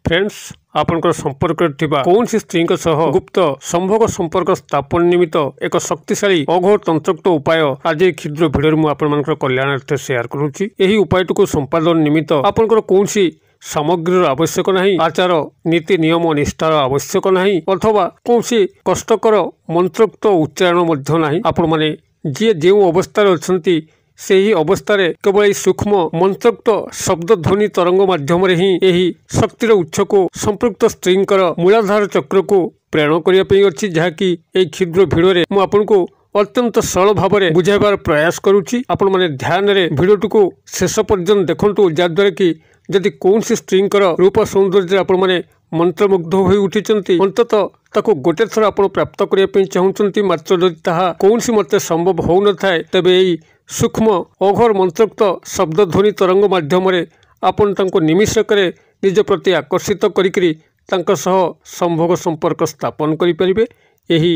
Friends आपनकर संपर्क कौन सी स्त्री गुप्त संभोग संपर्क स्थापन निमित्त एक शक्तिशाली अघोर तंत्रोक्त उपाय आज क्षुद्र भिडियो मुझे आप कल्याणार्थ शेयर करुच्ची। यही उपाय को संपादन निमित्त आपनकर कौन सी सामग्री आवश्यक नहीं, आचार नीति नियम निष्ठार आवश्यक नहीं, अथवा कौन सी कष्टकर मंत्रोक्त उच्चारण नहीं। आपण माने जी जो अवस्था अच्छा ସେହି ଅବସ୍ଥାରେ କେବଳ ଏହି ସୂକ୍ଷ୍ମ ମନ୍ତ୍ରୋକ୍ତ ଶବ୍ଦ ଧ୍ୱନି ତରଙ୍ଗ ମାଧ୍ୟମରେ ହିଁ ଏହି ଶକ୍ତିର ଉତ୍ସକୁ ସମ୍ପୃକ୍ତ ସ୍ତ୍ରୀଙ୍କର ମୂଳାଧାର ଚକ୍ରକୁ ପ୍ରେରଣ କରିବା ପାଇଁ ଅଛି, ଯାହାକି ଏହି କ୍ଷୁଦ୍ର ଭିଡ଼ିଓରେ ମୁଁ ଆପଣଙ୍କୁ ଅତ୍ୟନ୍ତ ସରଳ ଭାବରେ ବୁଝାଇବାର ପ୍ରୟାସ କରୁଛି। ଆପଣମାନେ ଧ୍ୟାନରେ ଭିଡ଼ିଓଟିକୁ ଶେଷ ପର୍ଯ୍ୟନ୍ତ ଦେଖନ୍ତୁ, ଯାହାଦ୍ୱାରା କି ଯଦି କୌଣସି ସ୍ତ୍ରୀଙ୍କର ରୂପ ସୌନ୍ଦର୍ଯ୍ୟରେ ଆପଣମାନେ ମନ୍ତ୍ରମୁଗ୍ଧ ହୋଇ ଉଠିଛନ୍ତି, ଅନ୍ତତଃ ତାକୁ ଗୋଟେ ଥର ଆପଣ ପ୍ରାପ୍ତ କରିବା ପାଇଁ ଚାହୁଁଛନ୍ତି, ମାତ୍ର ଯଦି ତାହା କୌଣସି ମତେ ସମ୍ଭବ ହେଉନଥାଏ, ତେବେ ଏହି सूक्ष्म अघोर मंत्रोक्त शब्द ध्वनि तरंग माध्यमरे आपण तांको निमिषकरे निज प्रति आकर्षित करिकरी तांको सह संभोग संपर्क स्थापन करि परिबे। एही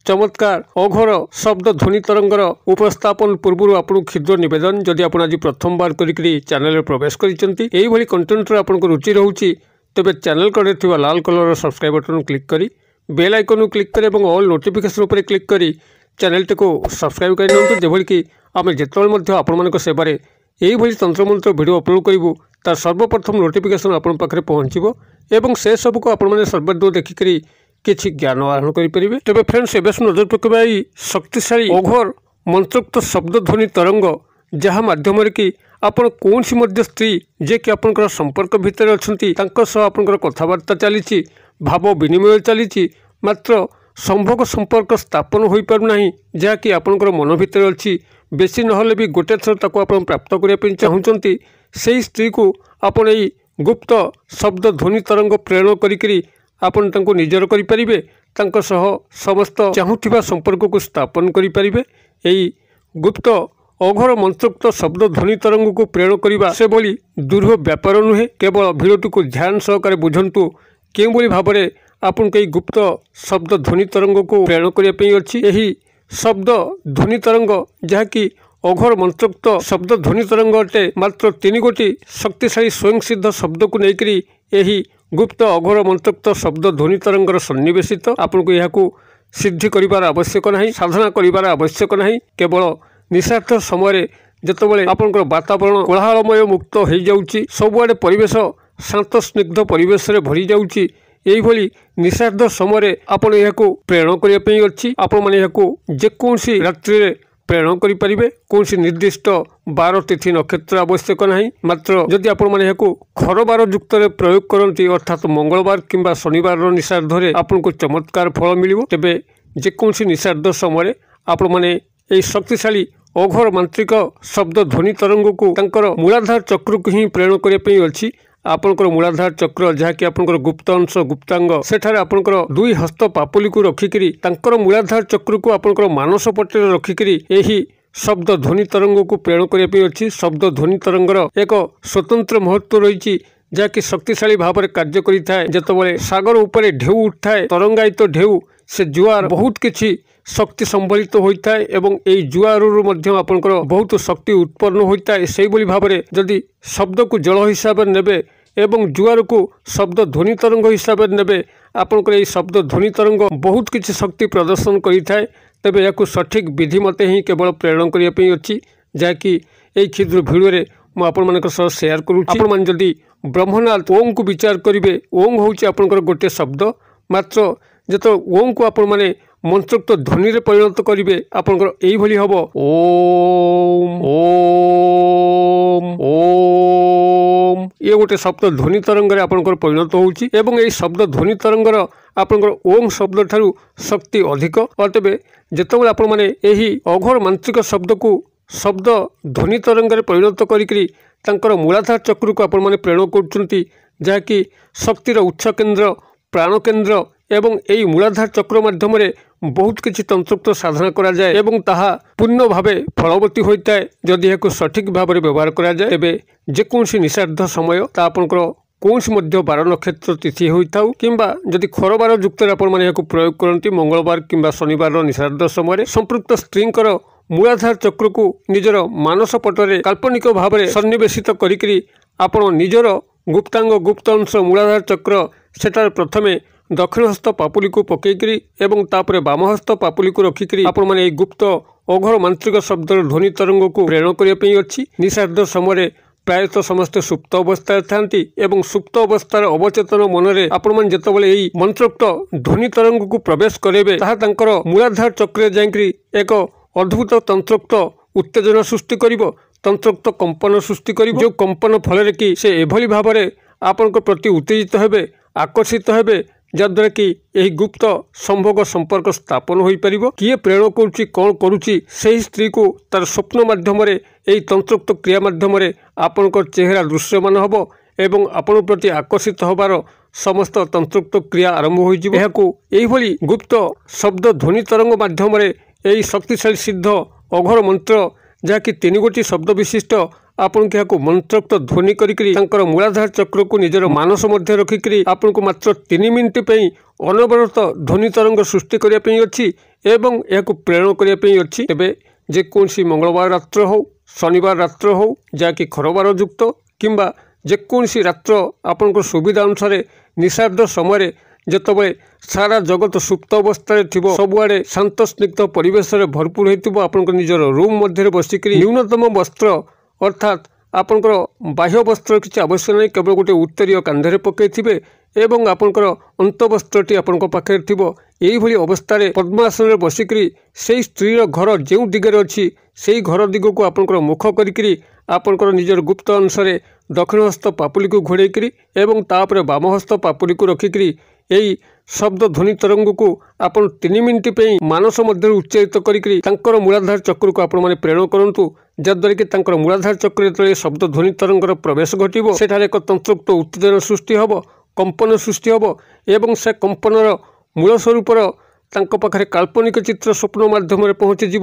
चमत्कार अघोर शब्द ध्वनि तरंगर उपस्थापन पूर्व आपन क्षुद्र निवेदन, जदि आपण आज प्रथम बार करिकरी चैनल रे प्रवेश करिसंती, एही भली कंटेंट रे आपन को रुचि रहउची, तबे चैनल कड़े थिबा लाल कलर सब्सक्राइब बटन क्लिक करी बेल आइकन क्लिक करी एवं ऑल नोटिफिकेशन ऊपर क्लिक करी चैनल को सब्सक्राइब कर नियंतु, जेभली कि आम जिते आपण सेवार यही तंत्रमंत्र वीडियो अपलोड करूँ तार सर्वप्रथम नोटिफिकेशन आपण पाखे पहुँचो एवं से सब को आपण सर्वादू देखिक किसी ज्ञान आहरण करेंगे। तेज फ्रेंड्स एवं नजर पकड़ा शक्तिशाली अघोर मंत्रोक्त शब्द ध्वनि तरंग, जहाँ मध्यम कि आपण कौन सी स्त्री जे कि आपंकर संपर्क भितर अच्छा आपंकर कथबार्ता चली भाव विनिमय चली, मात्र संभोग संपर्क स्थापन हो पारना, जहाँकि आपंकर मन भितर अच्छी बेसी नहले भी गोटे थर ताको आपण प्राप्त करने चाहूँगी, से स्त्री को आपण यही गुप्त शब्द ध्वनि तरंग प्रेरण करी आपण तांको निजर करें, तांको सह समस्त चाहूथिबा संपर्क को स्थापन करें। यही गुप्त अघोर मंत्रोक्त शब्द ध्वनि तरंग को प्रेरण करने से भली दुर्ह व्यापार नुहे। केवल भिडियोटी को ध्यान सहकारे बुझंतु केउ भली भाबरे आपण कई गुप्त शब्द ध्वनि तरंग को प्रेरण करने अच्छी। यही शब्द ध्वनि तरंग जहाँकि अघोर मंत्रोक्त शब्द ध्वनि तरंग अटे, मात्र 3 गोटी शक्तिशाली स्वयं सिद्ध शब्द को लेकर यही गुप्त अघोर मंत्रोक्त शब्द ध्वनि तरंगर सन्निवेशित। आपन को यह सिद्धि करिवार आवश्यक नहीं, साधना करिवार आवश्यक नहीं। केवल निस्वार्थ समय जितेबाला आपंकर वातावरण कोलाहलमय मुक्त हो जाउची, सबुआडे परिवेश शांत स्निग्ध परिवेश रे भरी जाउची, यही भली निषाद समय आपण यह प्रेरण करने अच्छी। आपण मैंने जेकोसी रात्रि प्रेरण करें, कौन निर्दिष्ट बार तिथि नक्षत्र आवश्यक नहीं, मात्र जदि आपण मैंने खर बार युक्त प्रयोग करती अर्थात मंगलवार किंबा शनिवार निषाद आपन को चमत्कार फल मिल। तेबे जेकोसी निषाद समय आपण मैंने यही शक्तिशाली अघोर मांत्रिक शब्द ध्वनि तरंग को तांकर मूलाधार चक्र को ही प्रेरण करने अच्छी। आपंकर मूलाधार चक्र जहाँकि आपंकर गुप्त अंश गुप्तांग सेठारे आपंकर 2 हस्त पापुली को रखिकी तांकर मूलाधार चक्र को आपंकर मानस पटे रखिकी यही शब्द ध्वनि तरंग को प्रेरण करने अच्छी। शब्द ध्वनि तरंगर एक स्वतंत्र महत्व रही, जहाँकि शक्तिशाली भाव में कार्य करें। जितेबाला सागर उपर ढेउ उठाए तरंगायित ढेउ से जुआर बहुत किसी शक्ति संबलित होता है एवं यही जुआर आपंकर बहुत शक्ति उत्पन्न होता है। से भाव में जदि शब्द को जल हिसाब से नेबे एवं जुआर को शब्द ध्वनि तरंग हिसाब से नेबे, आपंकर यही शब्द ध्वनि तरंग बहुत किसी शक्ति प्रदर्शन करें। तेबे या सठिक विधि मते ही केवल प्रेरण करने अच्छी, जहाँकि यही क्षुद्र भिडियो मुझे शेयर करुँच। जदि ब्रह्मनाथ ओं को विचार करेंगे, ओं हूँ आपंकर गोटे शब्द, मात्र जो ओं को आपण मैंने मंत्रोक्त ध्वनि रे परिणत करेंगे आपंकर यही भली हम ओम ओम ओम ये गोटे शब्द ध्वनि तरंग आपंकर परिणत होउची एवं यही शब्द ध्वनि तरंगर आपंकर ओम शब्द ठारू शक्ति अधिक। तेबे जेतेबेले आपण माने यही अघोर मांत्रिक शब्द को शब्द ध्वनि तरंग रे परिणत करिकरी तांकर मूलाधार चक्र को आपण माने प्रेरण करुचंती, जहाँकि शक्तिर उच्च केन्द्र प्राण केन्द्र एवं यही मूलाधार चक्र माध्यम बहुत किसी तंत्रोक्त साधना करा जाए एवं ताहा पूर्ण भावे फलवती होता है जदि यह सठिक भाव में व्यवहार करा जाए। तेबे जेकोसी निषाद समय ता आपंकर कौन सी बार नक्षत्र तिथि होता किंबा जदि खर बार युक्त प्रयोग करती मंगलवार किंबा शनिवार निषाद समय संपृक्त स्त्रींकर मूलाधार चक्र को निजर मानस पटरे काल्पनिक भाव में सन्निवेशित करी आपण निजर गुप्तांग गुप्त अंश मूलाधार चक्र सेटार प्रथमे दक्षिण हस्त पापुली को पकईकरी एवं तापरे बाम हस्त पापुली को रखिकी आपण माने गुप्त अघोर मांत्रिक शब्दर ध्वनि तरंग को प्रेरण करने अच्छी निषाद समय प्रायतः समस्ते सुप्त अवस्था थांती एवं सुप्त अवस्थार अवचेतन मनरे आपण माने जेतेबेले एई मंत्रोक्त ध्वनि तरंग को प्रवेश करेबे ताहा तांकर मूलाधार चक्रे जाइकरी एक अद्भुत तंत्रोक्त उत्तेजना सृष्टि करिवो तंत्रोक्त कंपन सृष्टि करिवो जो कंपन फल कि से एभली भाव में आपण प्रति उत्तेजित हेबे आकर्षित हेबे जद्वारा कि यही गुप्त संभोग संपर्क स्थापन हो पार किए प्रेरण करुच्ची कौन करुच्ची से स्त्री को तार स्वप्न माध्यम यही तंत्रोक्त क्रिया माध्यम आपण चेहरा दृश्यमान हम एवं आपण प्रति आकर्षित होबार समस्त तंत्रोक्त क्रिया आरंभ हो गुप्त शब्द ध्वनि तरंग माध्यम यही शक्तिशाली सिद्ध अघोर मंत्र जहाँकि 3 गोटी शब्द विशिष्ट आपण को मंत्रोक्त ध्वनि करी मूलाधार चक्र को निजर मानस मध्य रखिकी आपण को मात्र 3 मिनिट अनवरत ध्वनि तरंग सृष्टि करने अच्छी एवं यह प्रेरण करने अच्छी तेज जेकोसी मंगलवार रात्र हो शनिवार रात्र हो जहाँकि खरबार युक्त किंबा जेकोसी रात्र आपण सुविधा अनुसार निषाद समय जेतबे सारा जगत सुप्त अवस्था थिबो सबुआडे शांत स्निग्ध परिवेश भरपूर होइतिबो आपनकर निजर रूम मध्य बसिक न्यूनतम वस्त्र अर्थात आपनकर बाह्य वस्त्र किसी आवश्यक नहीं केवल गोटे उत्तरीय कांधे पकईथिबे एवं आपनकर अंत वस्त्रटी आपण पाखे थिबो एही भली अवस्था पद्मासन बसिक से स्त्रीर घर जो दिगरे अच्छी से घर दिग को आपनकर मुख करी आपनकर निजर गुप्त अंशरे दक्षिण हस्त पापुली को घोड़ेकरी एवं तापरे बाम हस्त पापुली को रखिकी यही शब्द ध्वनि तरंग को आपण 3 मिनिट मानस मध्य उच्चारित करी मूलाधार चक्र को आपण प्रेरण करूँ जद्वारा कि मूलाधार चक्र जो शब्द ध्वनि तरंगर प्रवेश घटव सेठारे एक तंत्रोक्त उत्तेजना सृष्टि हम कंपन सृष्टि हम एवं से कंपनर मूल स्वरूपर पाखे काल्पनिक चित्र स्वप्न माध्यम पहुँचीज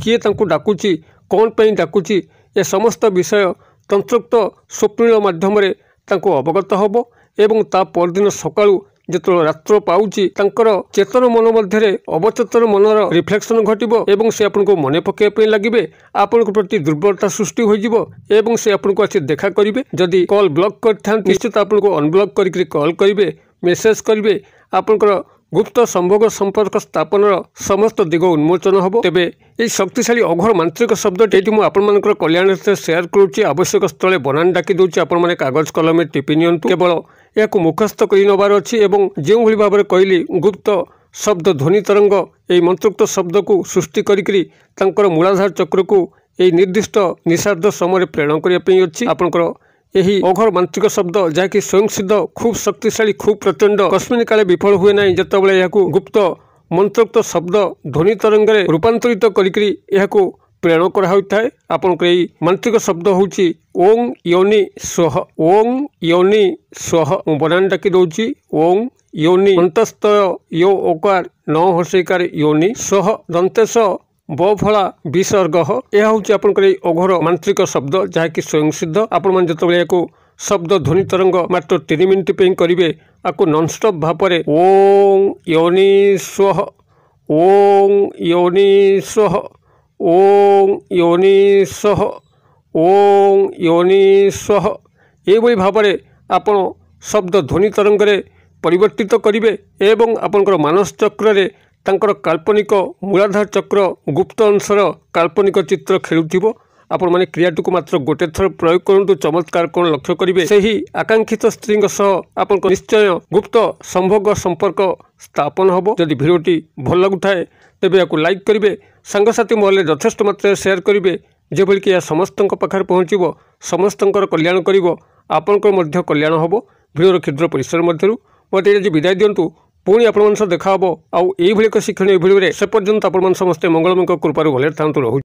किए डाकुची कौन पर डाकुची ए समस्त विषय तंत्रोक्त स्वप्निल माध्यम अवगत हम एवं ता परदिन सकाळु जो रात्र पाऊँची चेतन मन मध्य अवचेतन मनर रिफ्लेक्शन घटव एवं से आपको मन पकड़ लगे आपण प्रति दुर्बलता सृष्टि हो से आपको आसी देखा करेंगे जदि कॉल ब्लॉक कर निश्चित आपको अनब्लॉक करके कॉल करेंगे मेसेज करेंगे आपंकर गुप्त संभोग संपर्क स्थापन समस्त दिग उन्मोचन हम तेबे ये शक्तिशाली अघोर मांत्रिक शब्द ये मुझे कल्याण शेयर करुच्ची आवश्यक स्थले बनान डाकी दूसरी आपण कागज कलम टिपि नियंतु केवल यह मुखस्थ कर नबार अच्छी जो भाव में कहली गुप्त शब्द ध्वनि तरंग ये मंत्रोक्त शब्द को सृष्टि करी मूलाधार चक्र को यही निर्दिष्ट निषाद समय प्रेरण करने अच्छी आपंकर यही अघोर मांत्रिक शब्द जहाँकि स्वयं सिद्ध खूब शक्तिशाली खूब प्रचंड कस्मिन काले विफल हुए ना जितेबाला यह गुप्त मंत्रोक्त शब्द ध्वनि तरंग रूपांतरित करी प्रेरण कराए आपण मांत्रिक शब्द हूँ ओं योनि स्वह ओं योनि स्वह बनान डाकी दूसरी ओं योनि अंतस्थ यो ओकार न हर्षिकार योनि स्वह दंतेश बफला विसर्ग यह हूँ आपंकर अघोर मांत्रिक शब्द जहाँकि स्वयं सिद्ध आपण मैंने जो शब्द ध्वनि तरंग मात्र 3 मिनिट करेंगे आपको नॉनस्टॉप भाव में ओं योनि स्वह ओं योनि स्वह ओं योनि स्वह ओं योनि स्वह ये भाव में आपण शब्द ध्वनि तरंग परिवर्तित करेंगे एवं आपंकर मानस चक्र तांकर काल्पनिक मूलाधार चक्र गुप्त अंशर काल्पनिक चित्र खेलुथिबो आपण माने क्रियाटी को मात्र गोटे थर प्रयोग करंतु चमत्कार कौन लक्ष्य करेंगे से ही आकांक्षित स्त्री आपण निश्चय गुप्त संभोग संपर्क स्थापन हम जदि भिडियोटी भल लगुए तेबे या लाइक करेंगे सांगसाथी महल यथेष्ट मात्रा शेयर करेंगे जेभली कि यह समस्त पाखे पहुँचब समस्त कल्याण कर आपंकर कल्याण हम भिडियोर क्षुद्र परिसर मध्य मत विदाय दिंतु पुणी आपण देखा आउ ये शिक्षणीय भिडियो से पर्यंत आपण समस्ते मंगलमय कृपार भले था रहू।